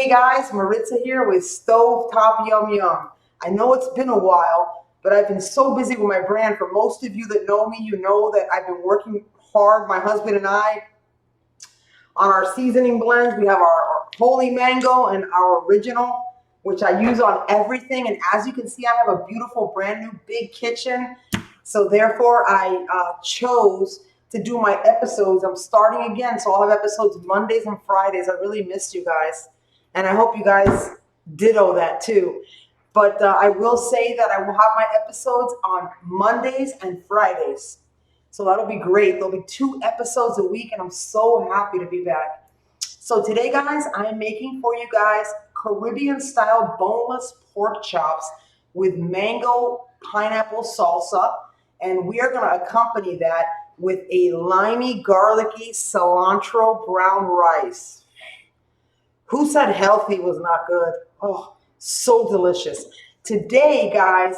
Hey guys, Maritza here with Stovetop Yum Yum. I know it's been a while, but I've been so busy with my brand. For most of you that know me, you know that I've been working hard, my husband and I, on our seasoning blends. We have our holy mango and our original, which I use on everything. And as you can see, I have a beautiful brand new big kitchen. So therefore, I chose to do my episodes. I'm starting again, so I'll have episodes Mondays and Fridays. I really missed you guys. And I hope you guys ditto that too. But I will say that I will have my episodes on Mondays and Fridays. So that'll be great. There'll be 2 episodes a week, and I'm so happy to be back. So today, guys, I'm making for you guys Caribbean-style boneless pork chops with mango pineapple salsa. And we are going to accompany that with a limey, garlicky cilantro brown rice. Who said healthy was not good? Oh, so delicious. Today, guys,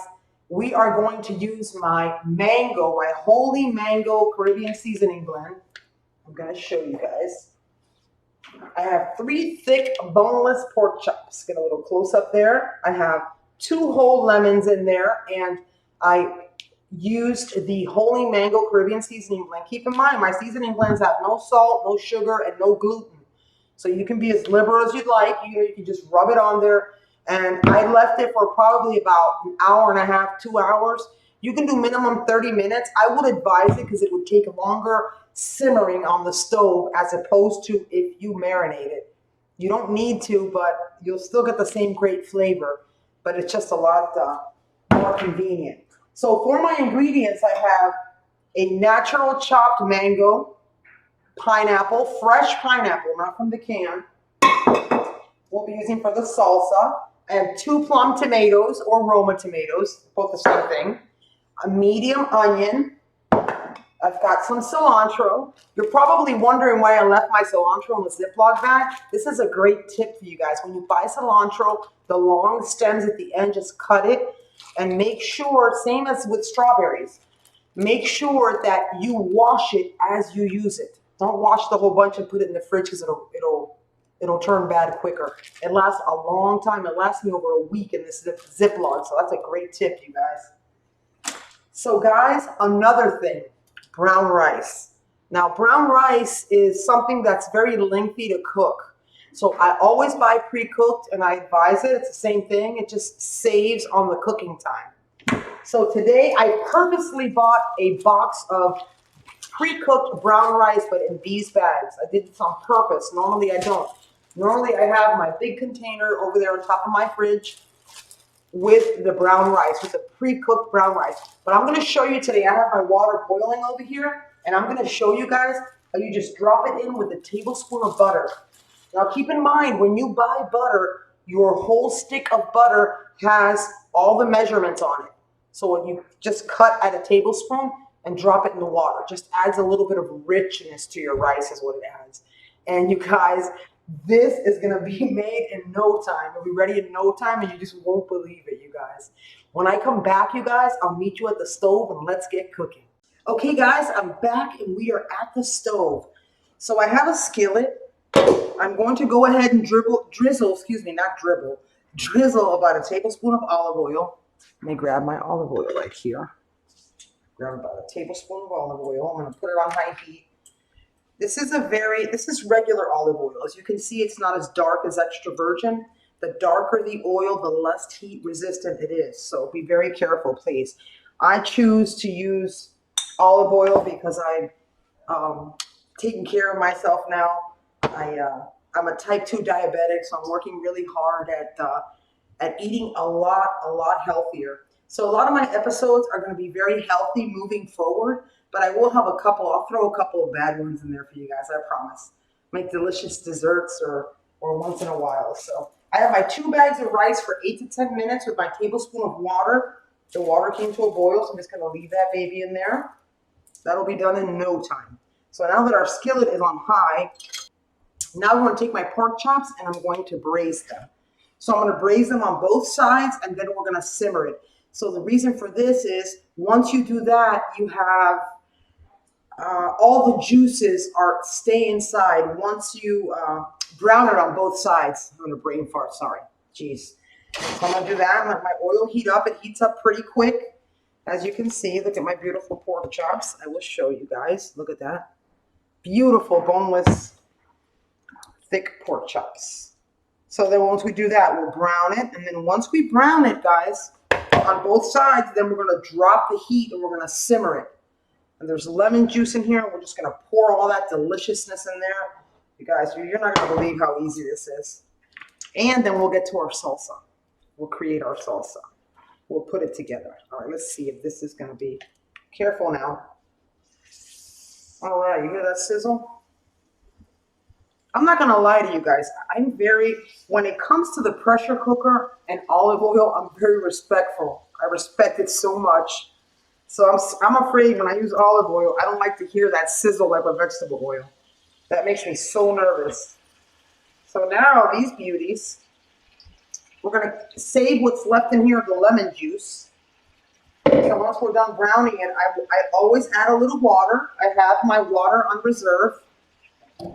we are going to use my holy mango Caribbean seasoning blend. I'm going to show you guys. I have 3 thick boneless pork chops. Get a little close up there. I have 2 whole lemons in there, and I used the holy mango Caribbean seasoning blend. Keep in mind, my seasoning blends have no salt, no sugar, and no gluten. So you can be as liberal as you'd like. You can just rub it on there. And I left it for probably about an hour and a half, 2 hours. You can do minimum 30 minutes. I would advise it because it would take longer simmering on the stove as opposed to if you marinate it. You don't need to, but you'll still get the same great flavor. But it's just a lot more convenient. So for my ingredients, I have a natural chopped mango, pineapple, fresh pineapple, not from the can. We'll be using for the salsa. I have 2 plum tomatoes or Roma tomatoes, both the same thing. A medium onion. I've got some cilantro. You're probably wondering why I left my cilantro in the Ziploc bag. This is a great tip for you guys. When you buy cilantro, the long stems at the end, just cut it and make sure, same as with strawberries, make sure that you wash it as you use it. Don't wash the whole bunch and put it in the fridge because it'll turn bad quicker. It lasts a long time. It lasts me over a week in this Ziploc, so that's a great tip, you guys. So guys, another thing, brown rice. Now, brown rice is something that's very lengthy to cook. So I always buy pre-cooked, and I advise it. It's the same thing. It just saves on the cooking time. So today, I purposely bought a box of pre-cooked brown rice, but in these bags. I did this on purpose. Normally, I don't. Normally, I have my big container over there on top of my fridge with the brown rice, with the pre-cooked brown rice. But I'm going to show you today, I have my water boiling over here, and I'm going to show you guys how you just drop it in with a tablespoon of butter. Now, keep in mind, when you buy butter, your whole stick of butter has all the measurements on it. So when you just cut at a tablespoon and drop it in the water, just adds a little bit of richness to your rice is what it adds. And you guys, this is going to be made in no time. It'll be ready in no time, and you just won't believe it, you guys. When I come back, you guys, I'll meet you at the stove, and let's get cooking. Okay, guys, I'm back, and we are at the stove. So I have a skillet. I'm going to go ahead and drizzle about a tablespoon of olive oil. Let me grab my olive oil right here. Grab about a tablespoon of olive oil. I'm going to put it on high heat. This is regular olive oil. As you can see, it's not as dark as extra virgin. The darker the oil, the less heat resistant it is. So be very careful, please. I choose to use olive oil because I'm taking care of myself now. I'm a type 2 diabetic, so I'm working really hard at eating a lot healthier. So a lot of my episodes are going to be very healthy moving forward, but I will have I'll throw a couple of bad ones in there for you guys, I promise. Make delicious desserts or once in a while. So I have my 2 bags of rice for 8 to 10 minutes with my tablespoon of water. The water came to a boil, so I'm just going to leave that baby in there. That'll be done in no time. So now that our skillet is on high, now I'm going to take my pork chops and I'm going to braise them. So I'm going to braise them on both sides, and then we're going to simmer it. So the reason for this is once you do that, you have all the juices stay inside. Once you brown it on both sides. I'm gonna brain fart, sorry. Jeez. So I'm gonna do that, let my oil heat up. It heats up pretty quick. As you can see, look at my beautiful pork chops. I will show you guys, look at that. Beautiful, boneless, thick pork chops. So then once we do that, we'll brown it. And then once we brown it, guys, on both sides, then we're gonna drop the heat and we're gonna simmer it. And there's lemon juice in here. We're just gonna pour all that deliciousness in there. You guys, you're not gonna believe how easy this is. And then we'll get to our salsa. We'll create our salsa. We'll put it together. All right, let's see if this is gonna be, careful now. All right, you hear that sizzle? I'm not gonna lie to you guys. When it comes to the pressure cooker and olive oil, I'm very respectful. I respect it so much. So I'm afraid when I use olive oil, I don't like to hear that sizzle like a vegetable oil. That makes me so nervous. So now these beauties, we're gonna save what's left in here of the lemon juice. So once we're done browning it, I always add a little water. I have my water on reserve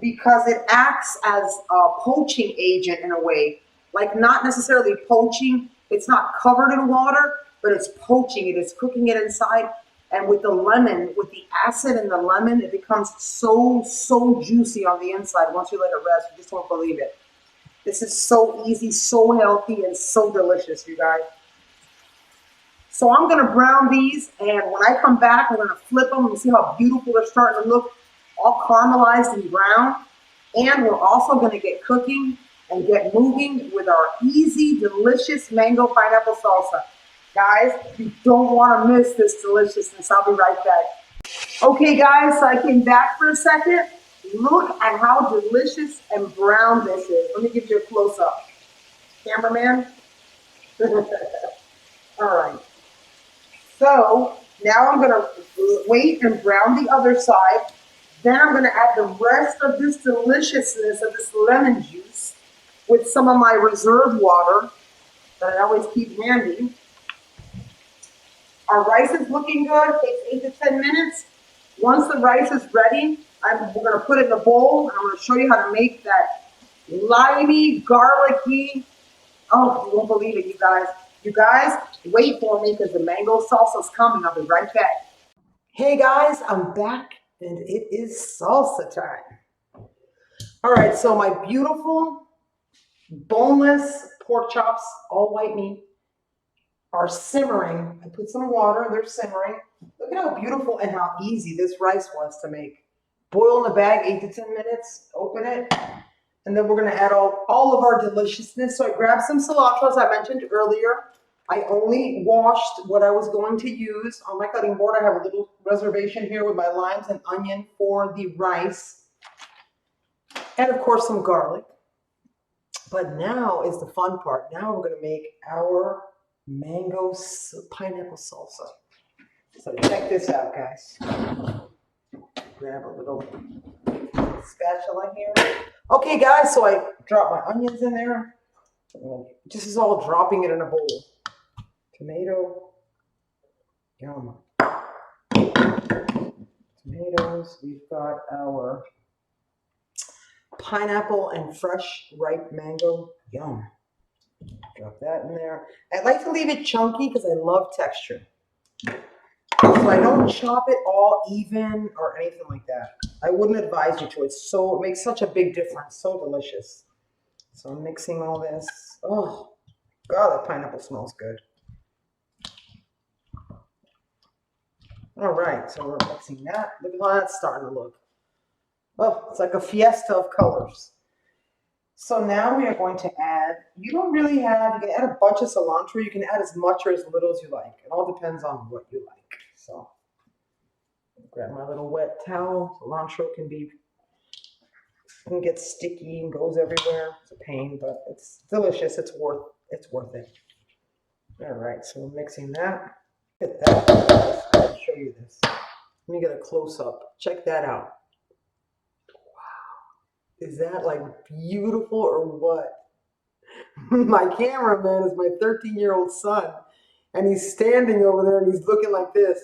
because it acts as a poaching agent in a way. Like not necessarily poaching, it's not covered in water, but it's poaching it, it's cooking it inside. And with the lemon, with the acid in the lemon, it becomes so juicy on the inside once you let it rest. You just won't believe it. This is so easy, so healthy, and so delicious, you guys. So I'm gonna brown these, and when I come back, we're gonna flip them and see how beautiful they're starting to look, all caramelized and brown. And we're also gonna get cooking and get moving with our easy, delicious mango pineapple salsa. Guys, you don't wanna miss this deliciousness. I'll be right back. Okay guys, so I came back for a second. Look at how delicious and brown this is. Let me give you a close up. Cameraman. All right. So now I'm gonna wait and brown the other side. Then I'm gonna add the rest of this deliciousness of this lemon juice with some of my reserve water that I always keep handy. Our rice is looking good. It takes 8 to 10 minutes. Once the rice is ready, we're gonna put it in a bowl, and I'm gonna show you how to make that limey, garlicky. Oh, you won't believe it, you guys. You guys, wait for me because the mango salsa is coming. I'll be right back. Hey guys, I'm back, and it is salsa time. All right, so my beautiful boneless pork chops, all white meat, are simmering. I put some water, they're simmering. Look at how beautiful and how easy this rice was to make. Boil in the bag 8 to 10 minutes, open it, and then we're gonna add all of our deliciousness. So I grabbed some cilantro, as I mentioned earlier. I only washed what I was going to use. On my cutting board, I have a little reservation here with my limes and onion for the rice. And of course, some garlic. But now is the fun part. Now we're gonna make our mango pineapple salsa. So check this out, guys. Grab a little spatula here. Okay, guys, so I dropped my onions in there. This is all dropping it in a bowl. Tomato, yum. Tomatoes, we've got our pineapple and fresh ripe mango, yum. Drop that in there. I like to leave it chunky because I love texture. So I don't chop it all even or anything like that. I wouldn't advise you to. It makes such a big difference. So delicious. So I'm mixing all this. Oh, God, that pineapple smells good. All right, so we're mixing that. Look at how that's starting to look. Oh, it's like a fiesta of colors. So now we are going to add, you can add a bunch of cilantro. You can add as much or as little as you like. It all depends on what you like. So grab my little wet towel. Cilantro can get sticky and goes everywhere. It's a pain, but it's delicious. It's worth it. All right, so we're mixing that. Look at that. I'll show you this. Let me get a close up. Check that out. Is that like beautiful or what? My cameraman is my 13-year-old son, and he's standing over there and he's looking like this.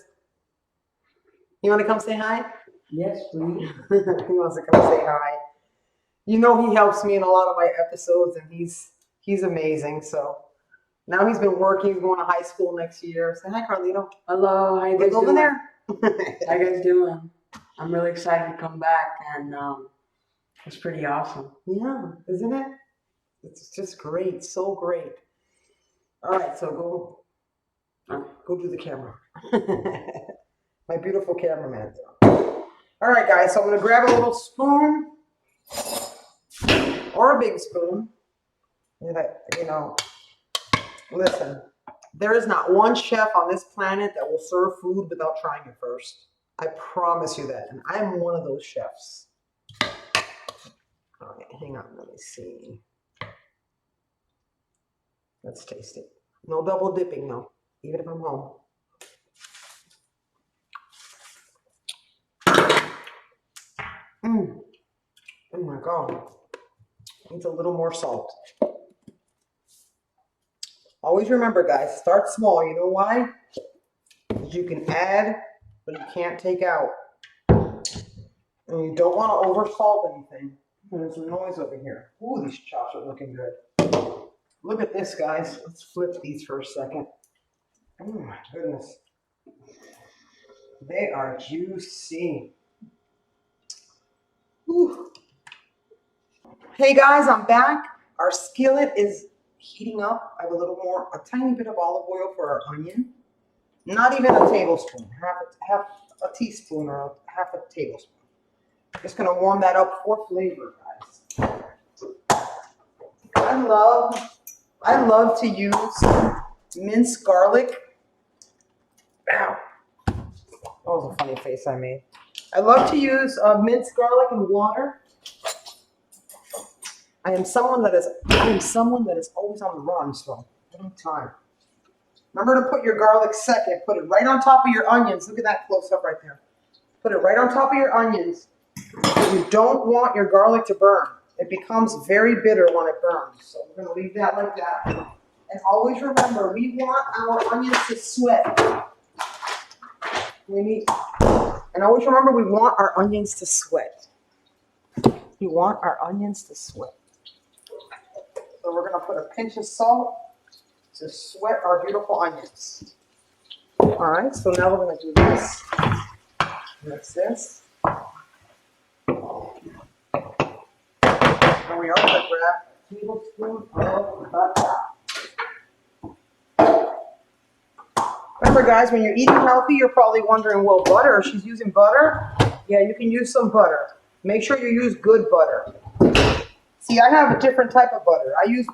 You want to come say hi? Yes, please. He wants to come say hi. You know he helps me in a lot of my episodes, and he's amazing. So now he's been working. He's going to high school next year. Say hi, Carlito. Hello, how you guys Look over doing? there. How you guys doing? I'm really excited to come back, and it's pretty awesome. Yeah, isn't it? It's just great, so great. All right, so go do the camera. My beautiful cameraman. All right, guys, so I'm gonna grab a little spoon or a big spoon. Listen, there is not one chef on this planet that will serve food without trying it first. I promise you that, and I'm one of those chefs. All right, hang on, let me see. Let's taste it. No double dipping, though, even if I'm home. Oh my God. Needs a little more salt. Always remember, guys, start small. You know why? Because you can add, but you can't take out. And you don't want to over salt anything. There's some noise over here. Ooh, these chops are looking good. Look at this, guys. Let's flip these for a second. Oh my goodness. They are juicy. Ooh. Hey guys, I'm back. Our skillet is heating up. I have a tiny bit of olive oil for our onion. Not even a tablespoon, half a teaspoon or half a tablespoon. Just gonna warm that up for flavor, guys. I love to use minced garlic. Ow. That was a funny face I made. I love to use minced garlic and water. I am someone that is always on the run, so I don't have time. Remember to put your garlic second. Put it right on top of your onions. Look at that close up right there. Put it right on top of your onions. You don't want your garlic to burn. It becomes very bitter when it burns. So we're going to leave that like that. And always remember, we want our onions to sweat. And always remember, we want our onions to sweat. We want our onions to sweat. So we're going to put a pinch of salt to sweat our beautiful onions. All right, so now we're going to do this. Mix this. And we are going to grab a tablespoon of butter. Remember, guys, when you're eating healthy, you're probably wondering, well, butter, she's using butter? Yeah, you can use some butter. Make sure you use good butter. See, I have a different type of butter. I use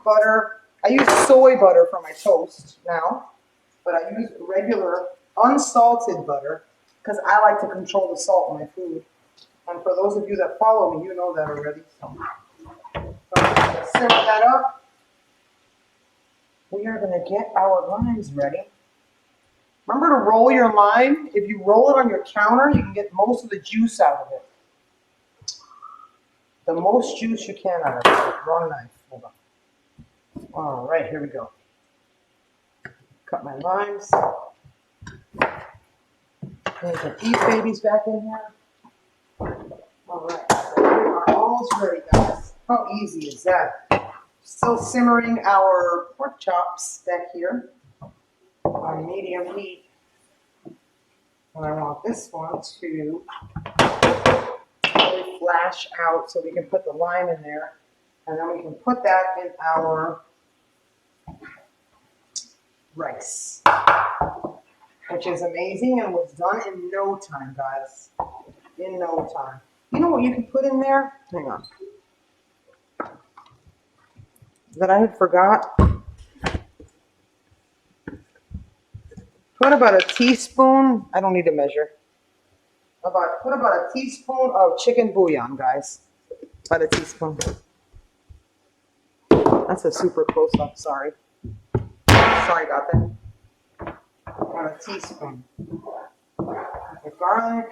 soy butter for my toast now, but I use regular unsalted butter because I like to control the salt in my food. And for those of you that follow me, you know that already. So I'm going to simmer that up. We are going to get our limes ready. Remember to roll your lime. If you roll it on your counter, you can get most of the juice out of it. The most juice you can out of it. Wrong knife. Hold on. All right, here we go. Cut my limes. There's some beef babies back in here. All right, so we are almost ready, guys. How easy is that? Still simmering our pork chops back here on medium heat. And I want this one to really flash out so we can put the lime in there. And then we can put that in our rice, which is amazing and was done in no time, guys. In no time. You know what you can put in there? Hang on. That I had forgot. Put about a teaspoon. I don't need to measure. Put about a teaspoon of chicken bouillon, guys. About a teaspoon. That's a super close up. Sorry. Sorry about that. About a teaspoon. The garlic.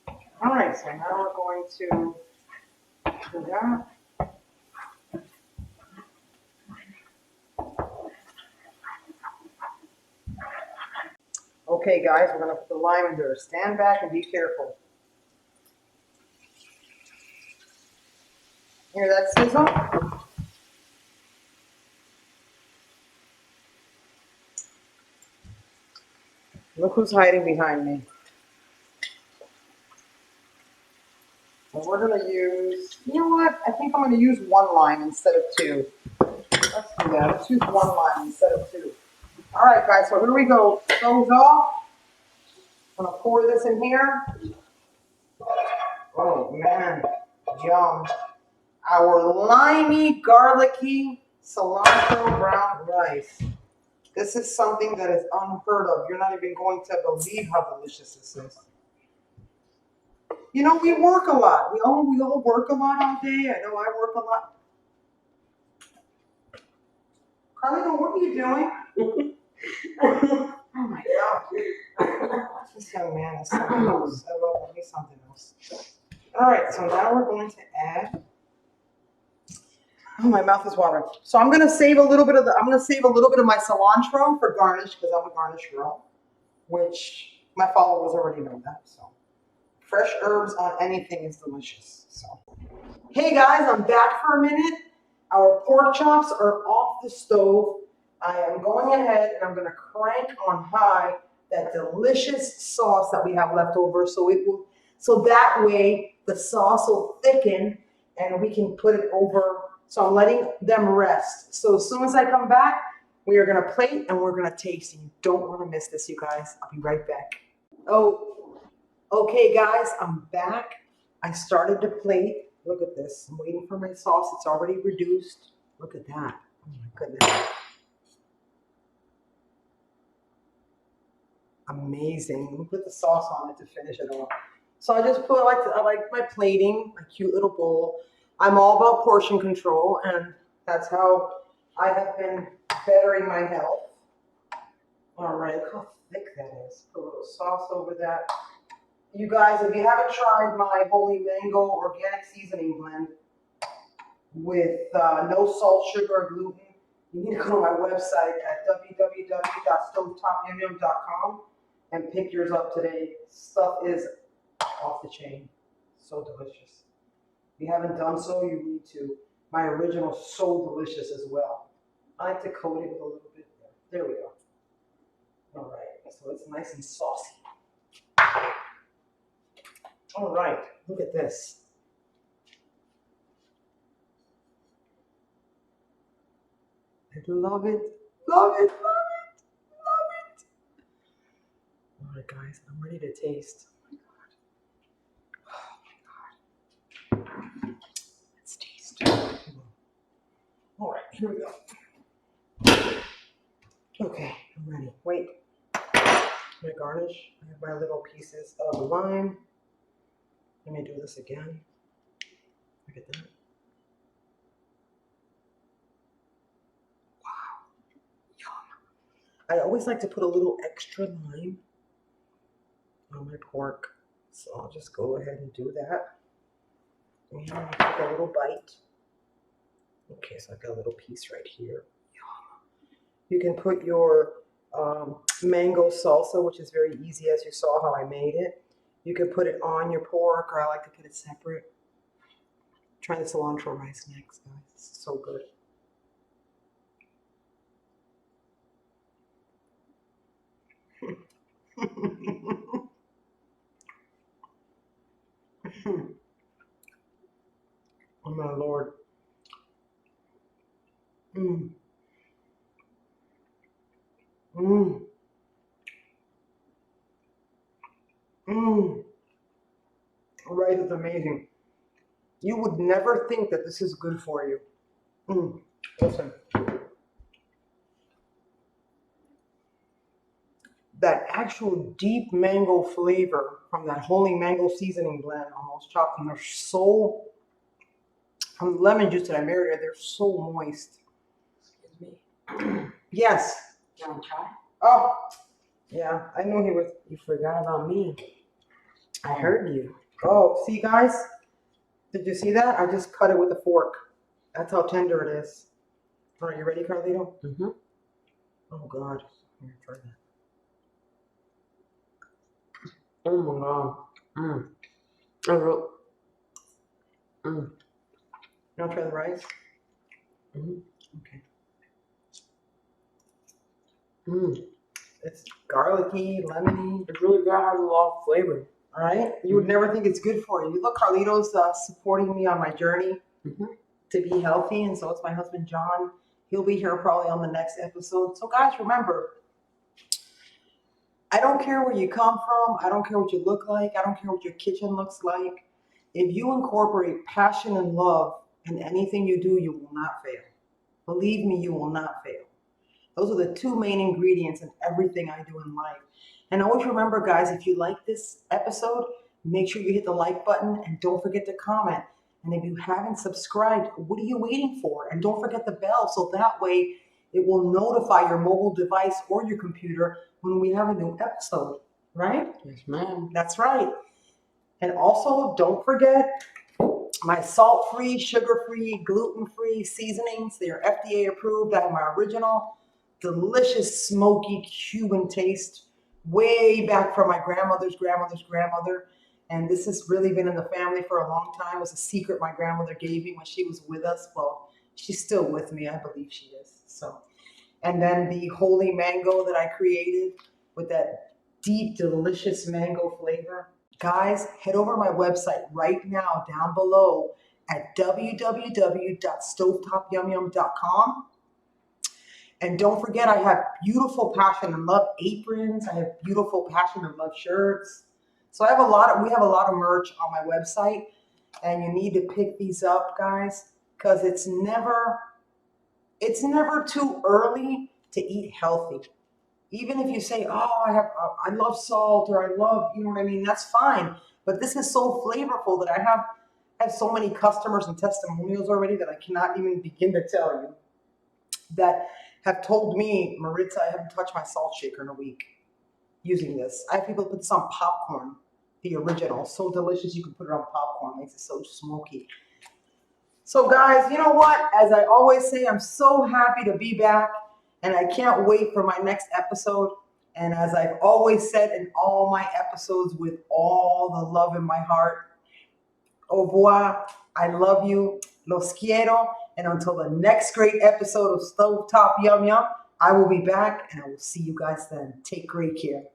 All right. So now we're going to do that. Okay, guys, we're going to put the lime in there. Stand back and be careful. Hear that sizzle? Look who's hiding behind me. And we're gonna use, you know what? I think I'm gonna use one line instead of two. Let's do that. Let's use one line instead of two. All right, guys, so here we go. Stoves off. I'm gonna pour this in here. Oh man, yum. Our limey, garlicky, cilantro brown rice. This is something that is unheard of. You're not even going to believe how delicious this is. You know, we work a lot. We all work a lot all day. I know I work a lot. Carlito, what are you doing? Oh my God. This young man is something else. I love him. He's something else. All right, so now we're going to add. Oh, my mouth is watering. So I'm gonna save a little bit of my cilantro for garnish because I'm a garnish girl, which my followers already know that. So fresh herbs on anything is delicious. So hey guys, I'm back for a minute. Our pork chops are off the stove. I am going ahead and I'm gonna crank on high that delicious sauce that we have left over, so that way the sauce will thicken and we can put it over. So I'm letting them rest. So as soon as I come back, we are gonna plate and we're gonna taste. You don't want to miss this, you guys. I'll be right back. Oh, okay, guys, I'm back. I started to plate. Look at this. I'm waiting for my sauce. It's already reduced. Look at that. Oh my goodness. Amazing. Let me put the sauce on it to finish it off. So I just put, I like my plating, my cute little bowl. I'm all about portion control, and that's how I have been bettering my health. All right, look how thick that is. Put a little sauce over that. You guys, if you haven't tried my Holy Mango organic seasoning blend with no salt, sugar, or gluten, you need to go to my website at www.stovetopyumyum.com and pick yours up today. Stuff is off the chain. So delicious. If you haven't done so, you need to. My original is so delicious as well. I like to coat it with a little bit there. There we go. All right, so it's nice and saucy. All right, look at this. I love it, love it, love it, love it. All right, guys, I'm ready to taste. Oh my God. Let's taste. All right, here we go. Okay, I'm ready. Wait. My garnish. I have my little pieces of lime. Let me do this again. Look at that. Wow. Yum. I always like to put a little extra lime on my pork. So I'll just go ahead and do that. And take a little bite. Okay, so I've got a little piece right here. Yum. You can put your mango salsa, which is very easy, as you saw how I made it. You can put it on your pork, or I like to put it separate. Try the cilantro rice next, guys. It's so good. Oh my Lord. Mm. Mm. Mm. Rice is amazing. You would never think that this is good for you. Mm. Listen. That actual deep mango flavor from that holy mango seasoning blend on those chops, and they're so, from the lemon juice that I marinated, they're so moist. Excuse me. Yes. You want to try? Oh, yeah. I knew he was. You forgot about me. I heard you. Oh, see, guys? Did you see that? I just cut it with a fork. That's how tender it is. All right, you ready, Carlito? Mm-hmm. Oh, God. Here, try that. Oh my God. Mm. I wrote. Mm. You want to try the rice? Mm-hmm. Okay. Mm. It's garlicky, lemony. It's really good. It has a lot of flavor. All right. You would never think it's good for you. Look, Carlito's supporting me on my journey to be healthy, and so it's my husband John. He'll be here probably on the next episode. So, guys, remember, I don't care where you come from. I don't care what you look like. I don't care what your kitchen looks like. If you incorporate passion and love in anything you do, you will not fail. Believe me, you will not fail. Those are the two main ingredients in everything I do in life. And always remember, guys, if you like this episode, make sure you hit the like button and don't forget to comment. And if you haven't subscribed, what are you waiting for? And don't forget the bell so that way it will notify your mobile device or your computer when we have a new episode, right? Yes, ma'am. That's right. And also, don't forget my salt-free, sugar-free, gluten-free seasonings. They are FDA approved. I have my original delicious smoky Cuban taste way back from my grandmother's grandmother. And this has really been in the family for a long time. It was a secret my grandmother gave me when she was with us. Well, she's still with me. I believe she is. So, and then the holy mango that I created with that deep, delicious mango flavor. Guys, head over to my website right now down below at www.stovetopyumyum.com. And don't forget, I have beautiful Passion and Love aprons. I have beautiful Passion and Love shirts. So we have a lot of merch on my website, and you need to pick these up, guys, because it's never too early to eat healthy. Even if you say, "Oh, I love salt," or "I love," you know what I mean, that's fine. But this is so flavorful that I have so many customers and testimonials already that I cannot even begin to tell you that have told me, "Maritza, I haven't touched my salt shaker in a week using this." I have people put some popcorn, the original, so delicious you can put it on popcorn, makes it so smoky. So guys, you know what? As I always say, I'm so happy to be back, and I can't wait for my next episode. And as I've always said in all my episodes with all the love in my heart, au revoir, I love you, los quiero, and until the next great episode of Stovetop Yum Yum, I will be back, and I will see you guys then. Take great care.